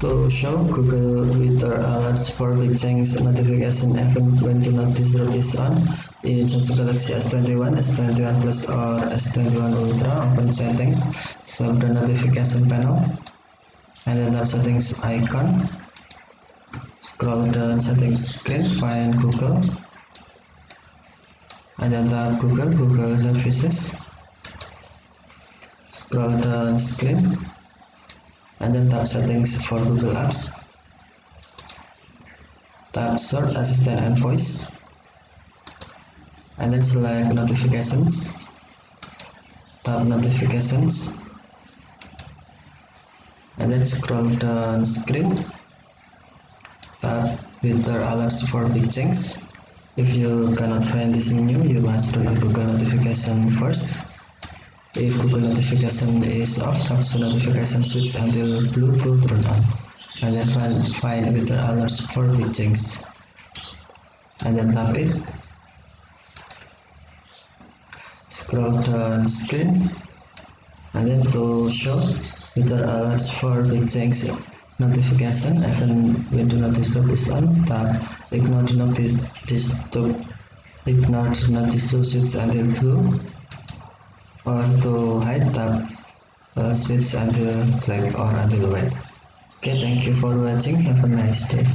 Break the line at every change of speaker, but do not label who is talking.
To show Google Twitter alerts for big change notification event when do not disturb is on in Samsung Galaxy S21, S21 Plus or S21 Ultra. Open settings, swipe the notification panel, and then tap settings icon. Scroll down settings screen, find Google, and then tap Google Services. Scroll down screen, and then tap settings for Google Apps. Tap search assistant and voice, and then select notifications. Tap notifications, and then scroll down screen. Tap Twitter alerts for big change. If you cannot find this menu, you must turn on Google notification first. If Google notification is off, tap the notification switch until blue to turn on, and then find Twitter alerts for big change, and then tap it. Scroll down screen, and then to show Twitter alerts for big change notification even when do not disturb is on, tap ignore do not disturb switch until blue, or to hide, tap switch until black or until white. Okay, thank you for watching. Have a nice day.